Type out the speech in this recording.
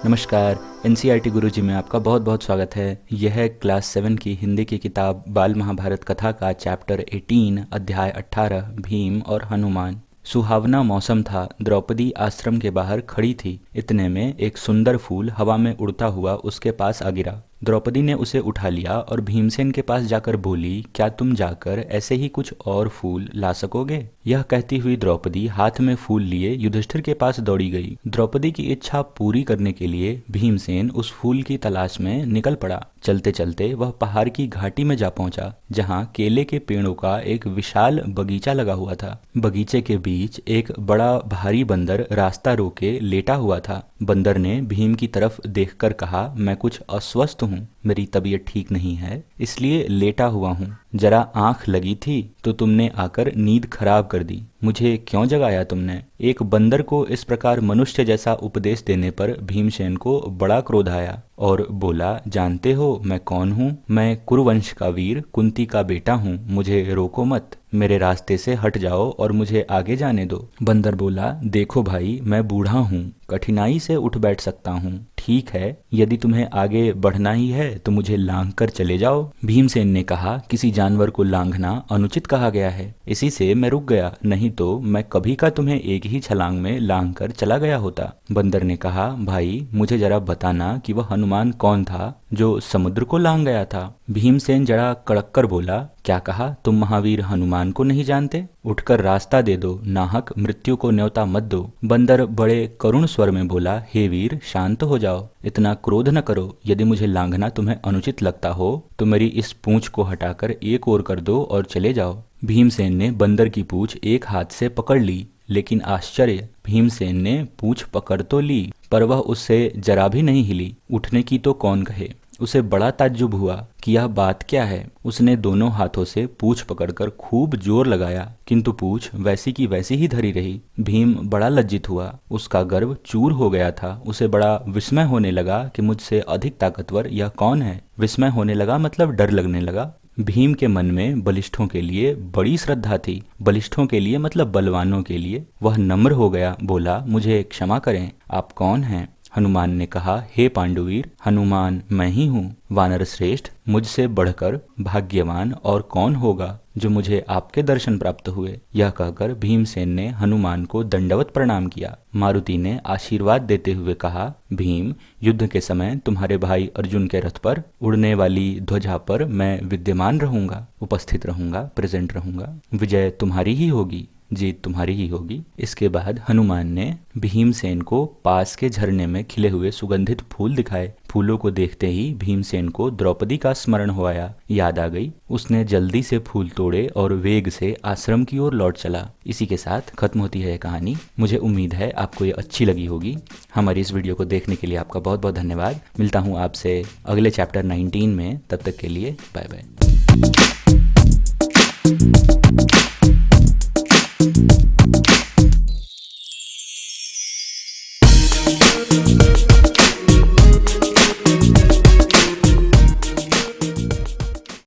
नमस्कार। एनसीईआरटी गुरुजी में आपका बहुत बहुत स्वागत है। यह है क्लास 7 की हिंदी की किताब बाल महाभारत कथा का चैप्टर 18 अध्याय 18 भीम और हनुमान। सुहावना मौसम था। द्रौपदी आश्रम के बाहर खड़ी थी। इतने में एक सुंदर फूल हवा में उड़ता हुआ उसके पास आ गिरा। द्रौपदी ने उसे उठा लिया और भीमसेन के पास जाकर बोली, क्या तुम जाकर ऐसे ही कुछ और फूल ला सकोगे? यह कहती हुई द्रौपदी हाथ में फूल लिए युधिष्ठिर के पास दौड़ी गई। द्रौपदी की इच्छा पूरी करने के लिए भीमसेन उस फूल की तलाश में निकल पड़ा। चलते चलते वह पहाड़ की घाटी में जा पहुंचा, जहां केले के पेड़ों का एक विशाल बगीचा लगा हुआ था। बगीचे के बीच एक बड़ा भारी बंदर रास्ता रोके लेटा हुआ था। बंदर ने भीम की तरफ देखकर कहा, मैं कुछ अस्वस्थ हूँ, मेरी तबीयत ठीक नहीं है, इसलिए लेटा हुआ हूँ। जरा आंख लगी थी तो तुमने आकर नींद खराब कर दी। मुझे क्यों जगाया तुमने? एक बंदर को इस प्रकार मनुष्य जैसा उपदेश देने पर भीमसेन को बड़ा क्रोध आया और बोला, जानते हो मैं कौन हूँ? मैं कुरुवंश का वीर कुंती का बेटा हूँ। मुझे रोको मत, मेरे रास्ते से हट जाओ और मुझे आगे जाने दो। बंदर बोला, देखो भाई, मैं बूढ़ा हूँ, कठिनाई से उठ बैठ सकता हूँ। ठीक है, यदि तुम्हें आगे बढ़ना ही है तो मुझे लांघ कर चले जाओ। भीमसेन ने कहा, किसी जानवर को लांघना अनुचित कहा गया है, इसी से मैं रुक गया, नहीं तो मैं कभी का तुम्हें एक ही छलांग में लांघ कर चला गया होता। बंदर ने कहा, भाई मुझे जरा बताना कि वह हनुमान कौन था जो समुद्र को लांघ गया था। भीमसेन जरा कड़क कर बोला, क्या कहा? तुम महावीर हनुमान को नहीं जानते? उठकर रास्ता दे दो, नाहक मृत्यु को न्योता मत दो। बंदर बड़े करुण स्वर में बोला, हे वीर शांत हो जाओ, इतना क्रोध न करो। यदि मुझे लांघना तुम्हें अनुचित लगता हो तो मेरी इस पूंछ को हटाकर एक ओर कर दो और चले जाओ। भीमसेन ने बंदर की पूंछ एक हाथ से पकड़ ली, लेकिन आश्चर्य, भीमसेन ने पूंछ पकड़ तो ली पर वह उससे जरा भी नहीं हिली। उठने की तो कौन कहे। उसे बड़ा ताज्जुब हुआ कि यह बात क्या है। उसने दोनों हाथों से पूंछ पकड़कर खूब जोर लगाया, किंतु पूंछ वैसी की वैसी ही धरी रही। भीम बड़ा लज्जित हुआ, उसका गर्व चूर हो गया था। उसे बड़ा विस्मय होने लगा कि मुझसे अधिक ताकतवर यह कौन है। विस्मय होने लगा मतलब डर लगने लगा। भीम के मन में बलिष्ठों के लिए बड़ी श्रद्धा थी। बलिष्ठों के लिए मतलब बलवानों के लिए। वह नम्र हो गया, बोला, मुझे क्षमा करें, आप कौन हैं? हनुमान ने कहा, हे पांडुवीर, हनुमान मैं ही हूँ, वानर श्रेष्ठ। मुझसे बढ़कर भाग्यवान और कौन होगा जो मुझे आपके दर्शन प्राप्त हुए। यह कहकर भीमसेन ने हनुमान को दंडवत प्रणाम किया। मारुति ने आशीर्वाद देते हुए कहा, भीम, युद्ध के समय तुम्हारे भाई अर्जुन के रथ पर उड़ने वाली ध्वजा पर मैं विद्यमान रहूंगा, उपस्थित रहूंगा, प्रेजेंट रहूंगा। विजय तुम्हारी ही होगी, जीत तुम्हारी ही होगी। इसके बाद हनुमान ने भीमसेन को पास के झरने में खिले हुए सुगंधित फूल दिखाए। फूलों को देखते ही भीमसेन को द्रौपदी का स्मरण हो आया, याद आ गई। उसने जल्दी से फूल तोड़े और वेग से आश्रम की ओर लौट चला। इसी के साथ खत्म होती है कहानी। मुझे उम्मीद है आपको ये अच्छी लगी होगी। हमारी इस वीडियो को देखने के लिए आपका बहुत बहुत धन्यवाद। मिलता हूँ आपसे अगले चैप्टर 19 में। तब तक के लिए बाय बाय।